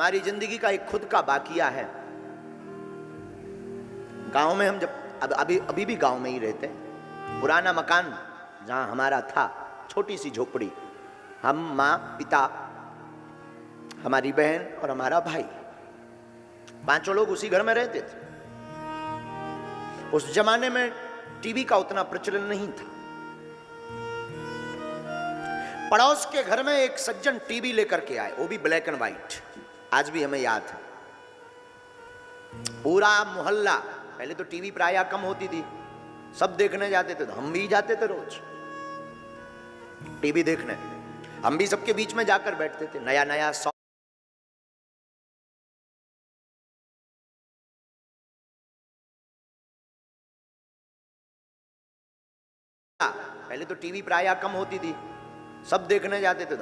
हमारी जिंदगी का एक खुद का बाकिया है। गांव में हम जब अभी भी गांव में ही रहते हैं। पुराना मकान जहां हमारा था, छोटी सी झोपड़ी, हम, माँ, पिता, हमारी बहन और हमारा भाई, पांचों लोग उसी घर में रहते थे। उस जमाने में टीवी का उतना प्रचलन नहीं था। पड़ोस के घर में एक सज्जन टीवी लेकर के आए, वो भी ब्लैक एंड व्हाइट, आज भी हमें याद है। पूरा मोहल्ला, पहले तो टीवी प्रायः कम होती थी, सब देखने जाते थे, तो हम भी जाते थे रोज टीवी देखने। हम भी सबके बीच में जाकर बैठते थे। नया नया पहले तो टीवी प्रायः कम होती थी, सब देखने जाते थे।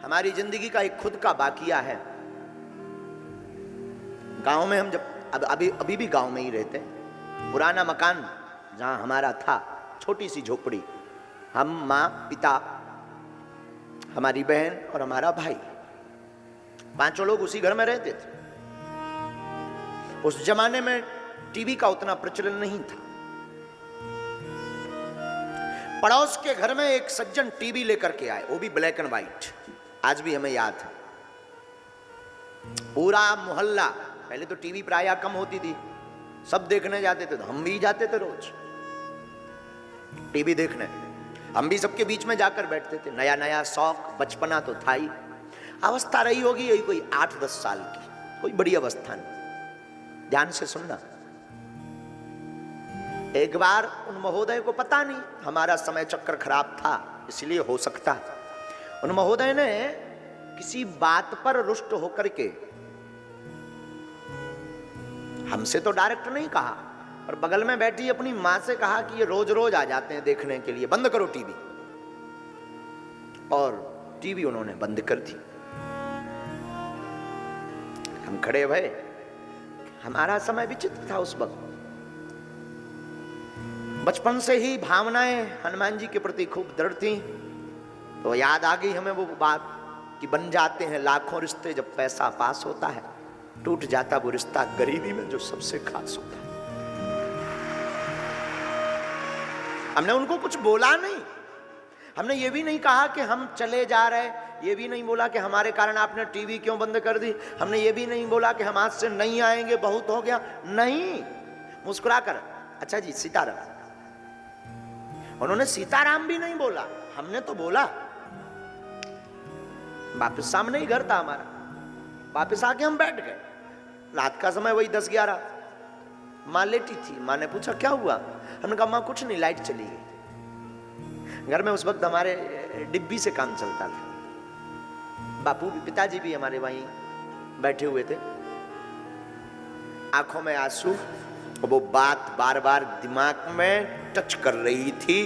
हमारी जिंदगी का एक खुद का बाकिया है। गांव में हम जब अभी भी गांव में ही रहते हैं। पुराना मकान जहां हमारा था, छोटी सी झोपड़ी, हम, माँ, पिता, हमारी बहन और हमारा भाई, पांचों लोग उसी घर में रहते थे। उस जमाने में टीवी का उतना प्रचलन नहीं था। पड़ोस के घर में एक सज्जन टीवी लेकर के आए, वो भी ब्लैक एंड व्हाइट, आज भी हमें याद है। पूरा मोहल्ला, पहले तो टीवी प्रायः कम होती थी, सब देखने जाते थे, तो हम भी जाते थे रोज टीवी देखने। हम भी सबके बीच में जाकर बैठते थे। नया नया शौक, बचपना तो था ही। अवस्था रही होगी यही कोई 8-10 साल की, कोई बड़ी अवस्था नहीं। ध्यान से सुनना। एक बार उन महोदय को पता नहीं, हमारा समय चक्र खराब था इसलिए हो सकता, उन महोदय ने किसी बात पर रुष्ट होकर के हमसे तो डायरेक्ट नहीं कहा, और बगल में बैठी अपनी मां से कहा कि ये रोज रोज आ जाते हैं देखने के लिए, बंद करो टीवी। और टीवी उन्होंने बंद कर दी। हम खड़े भये। हमारा समय विचित्र था उस वक्त। बचपन से ही भावनाएं हनुमान जी के प्रति खूब दृढ़ थी, तो याद आ गई हमें वो बात कि बन जाते हैं लाखों रिश्ते जब पैसा पास होता है, टूट जाता वो रिश्ता गरीबी में जो सबसे खास होता है। हमने उनको कुछ बोला नहीं, हमने ये भी नहीं कहा कि हम चले जा रहे, ये भी नहीं बोला कि हमारे कारण आपने टीवी क्यों बंद कर दी, हमने ये भी नहीं बोला कि हम आज से नहीं आएंगे, बहुत हो गया, नहीं। मुस्कुरा कर, अच्छा जी सीताराम। उन्होंने सीताराम भी नहीं बोला, हमने तो बोला। वापिस सामने ही घर था हमारा, वापिस आके हम बैठ गए। रात का समय वही 10-11, माँ लेटी थी। माँ ने पूछा क्या हुआ, हमने कहा माँ कुछ नहीं, लाइट चली गई। घर में उस वक्त हमारे डिब्बी से काम चलता था। बापू भी, पिताजी भी हमारे वहीं बैठे हुए थे, आंखों में आंसू। वो बात बार बार दिमाग में टच कर रही थी,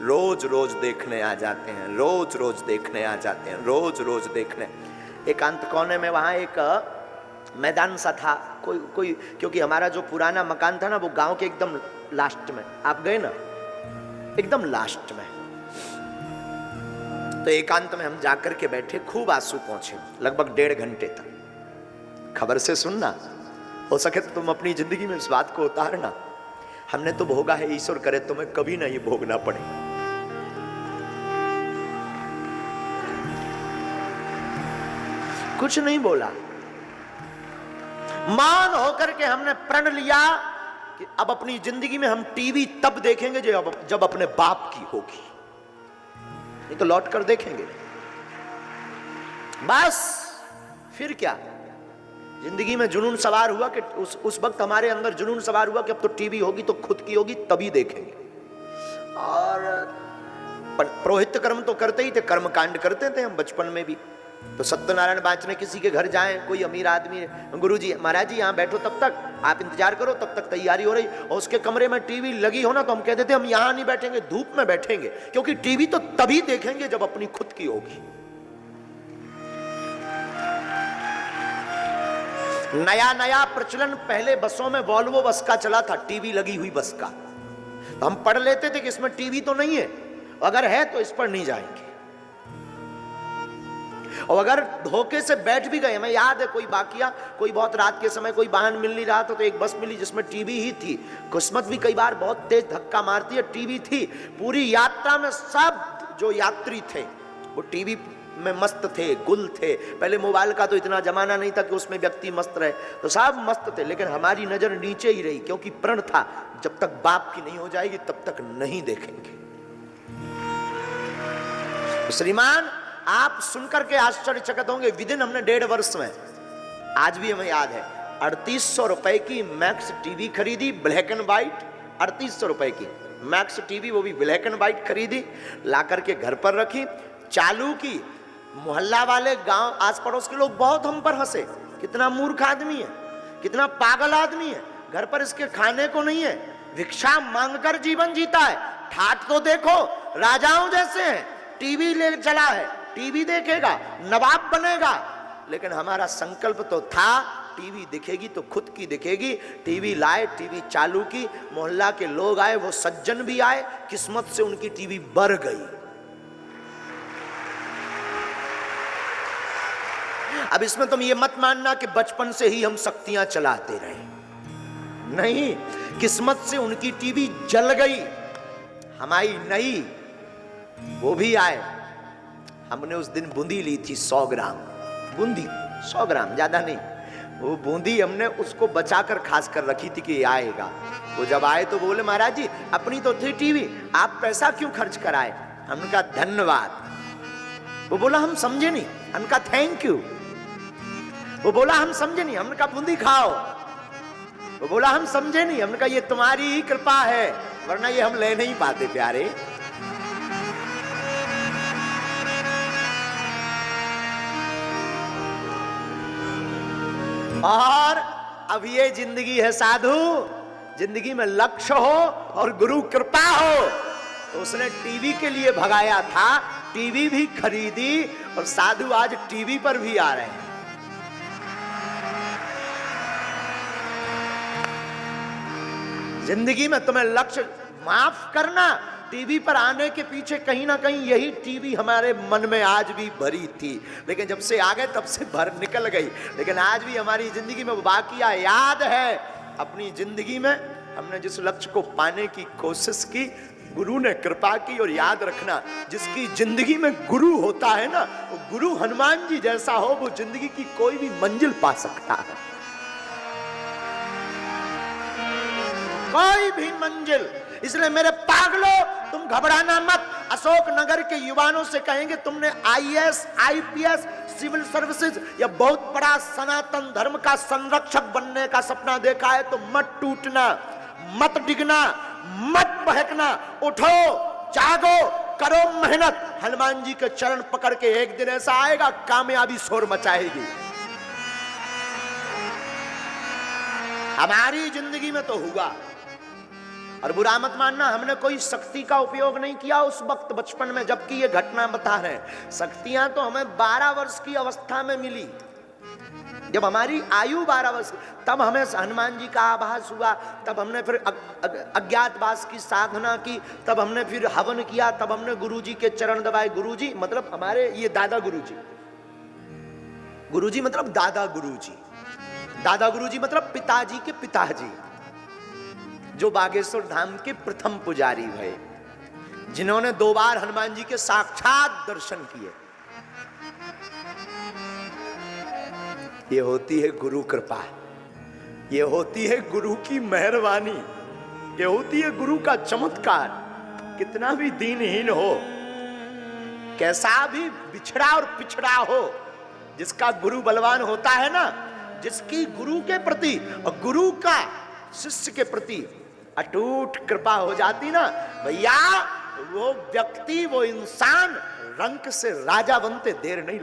रोज रोज देखने आ जाते हैं, रोज रोज देखने आ जाते हैं, रोज रोज देखने। एकांत कोने में वहां एक मैदान सा था, कोई क्योंकि हमारा जो पुराना मकान था ना, वो गांव के एकदम लास्ट में, आप गए ना, एकदम लास्ट में। तो एकांत में हम जाकर के बैठे, खूब आंसू पहुंचे, लगभग 1.5 घंटे तक। खबर से सुनना, हो सके तो तुम अपनी जिंदगी में इस बात को उतारना। हमने तो भोगा है, ईश्वर करे तुम्हें कभी ना ये भोगना पड़े। कुछ नहीं बोला, मौन होकर के हमने प्रण लिया कि अब अपनी जिंदगी में हम टीवी तब देखेंगे जब अपने बाप की होगी, नहीं तो लौट कर देखेंगे बस। फिर क्या, जिंदगी में जुनून सवार हुआ कि उस वक्त हमारे अंदर जुनून सवार हुआ कि अब तो टीवी होगी तो खुद की होगी, तभी देखेंगे। और पुरोहित कर्म तो करते ही थे, कर्म कांड करते थे हम बचपन में भी। तो सत्यनारायण बांचने किसी के घर जाएं, कोई अमीर आदमी, गुरुजी महाराज जी यहाँ बैठो, तब तक आप इंतजार करो, तब तक तैयारी हो रही, और उसके कमरे में टीवी लगी हो ना, तो हम कहते थे हम यहाँ नहीं बैठेंगे, धूप में बैठेंगे, क्योंकि टीवी तो तभी देखेंगे जब अपनी खुद की होगी। नया नया प्रचलन, पहले बसों में वॉल्वो बस का चला था, टीवी लगी हुई बस का। तो हम पढ़ लेते थे कि इसमें टीवी तो नहीं है, अगर है तो इस पर नहीं जाएंगे। और अगर धोखे से बैठ भी गए, हमें याद है कोई वाकया, कोई बहुत रात के समय कोई वाहन मिल नहीं रहा था तो एक बस मिली जिसमें टीवी ही थी। किस्मत भी कई बार बहुत तेज धक्का मारती है, टीवी थी। पूरी यात्रा में सब जो यात्री थे वो टीवी में मस्त थे, गुल थे। पहले मोबाइल का तो इतना जमाना नहीं था कि उसमें व्यक्ति मस्त रहे, तो सब मस्त थे, लेकिन हमारी नजर नीचे ही रही, क्योंकि प्रण था जब तक बाप की नहीं हो जाएगी तब तक नहीं देखेंगे। तो श्रीमान आप सुनकर के आश्चर्यचकित होंगे, विदिन हमने 1.5 वर्ष में, आज भी हमें याद है, 3800 रुपए की मैक्स टीवी खरीदी, ब्लैक एंड व्हाइट। 3800 रुपए की मैक्स टीवी, वो भी ब्लैक एंड व्हाइट खरीदी, ला करके घर पर रखी, चालू की। मोहल्ला वाले, गांव आस पड़ोस के लोग बहुत हम पर हंसे, कितना मूर्ख आदमी है, कितना पागल आदमी है, घर पर इसके खाने को नहीं है, भिक्षा मांगकर जीवन जीता है। ठाठ तो देखो, राजाओं जैसे हैं, टीवी ले चला है, टीवी देखेगा, नवाब बनेगा। लेकिन हमारा संकल्प तो था टीवी दिखेगी तो खुद की दिखेगी। टीवी लाए, टीवी चालू की, मोहल्ला के लोग आए, वो सज्जन भी आए, किस्मत से उनकी टीवी बढ़ गई। अब इसमें तुम ये मत मानना कि बचपन से ही हम शक्तियां चलाते रहे, नहीं, किस्मत से उनकी टीवी जल गई, हमारी नहीं। वो भी आए, हमने उस दिन बूंदी ली थी 100 ग्राम, बूंदी 100 ग्राम, ज्यादा नहीं। वो बूंदी हमने उसको बचाकर खास कर रखी थी कि ये आएगा। वो जब आए तो बोले महाराज जी अपनी तो थी टीवी, आप पैसा क्यों खर्च कराए? हमने कहा धन्यवाद। वो बोला हम समझे नहीं, हमने कहा थैंक यू। वो बोला हम समझे नहीं, हमने कहा बूंदी खाओ। वो बोला हम समझे नहीं, हमने कहा ये तुम्हारी ही कृपा है, वरना ये हम ले नहीं पाते प्यारे। और अब ये जिंदगी है साधु, जिंदगी में लक्ष्य हो और गुरु कृपा हो। तो उसने टीवी के लिए भगाया था, टीवी भी खरीदी, और साधु आज टीवी पर भी आ रहे हैं। जिंदगी में तुम्हें लक्ष्य, माफ करना, टीवी पर आने के पीछे कहीं ना कहीं यही टीवी हमारे मन में आज भी भरी थी, लेकिन जब से आ गए तब से भर निकल गई। लेकिन आज भी हमारी जिंदगी में वो वाकया याद है। अपनी जिंदगी में हमने जिस लक्ष्य को पाने की कोशिश की, गुरु ने कृपा की। और याद रखना, जिसकी जिंदगी में गुरु होता है ना, वो गुरु हनुमान जी जैसा हो, वो जिंदगी की कोई भी मंजिल पा सकता है, कोई भी मंजिल। इसलिए मेरे पागलों, तुम घबराना मत। अशोक नगर के युवाओं से कहेंगे तुमने आईएएस, आईपीएस, सिविल सर्विसेज या बहुत बड़ा सनातन धर्म का संरक्षक बनने का सपना देखा है तो मत टूटना, मत डिगना, मत बहकना, उठो, जागो, करो मेहनत। हनुमान जी के चरण पकड़ के एक दिन ऐसा आएगा, कामयाबी शोर मचाएगी। हमारी जिंदगी में तो हुआ। और बुरा मत मानना, हमने कोई शक्ति का उपयोग नहीं किया उस वक्त बचपन में, जबकि ये घटना बता रहे हैं। शक्तियां तो हमें 12 वर्ष की अवस्था में मिली, जब हमारी आयु 12 वर्ष, तब हमें हनुमान जी का आभास हुआ, तब हमने फिर अज्ञातवास की साधना की, तब हमने फिर हवन किया, तब हमने गुरुजी के चरण दबाए। गुरुजी मतलब हमारे ये दादा गुरुजी, गुरुजी मतलब दादा गुरुजी, दादा गुरुजी मतलब पिताजी के पिताजी, जो बागेश्वर धाम के प्रथम पुजारी भये, जिन्होंने 2 बार हनुमान जी के साक्षात दर्शन किए। ये होती है गुरु कृपा, ये होती है गुरु की मेहरबानी, ये होती है गुरु का चमत्कार। कितना भी दीनहीन हो, कैसा भी बिछड़ा और पिछड़ा हो, जिसका गुरु बलवान होता है ना, जिसकी गुरु के प्रति और गुरु का शिष्य के प्रति अटूट कृपा हो जाती ना भैया, वो व्यक्ति, वो इंसान रंक से राजा बनते देर नहीं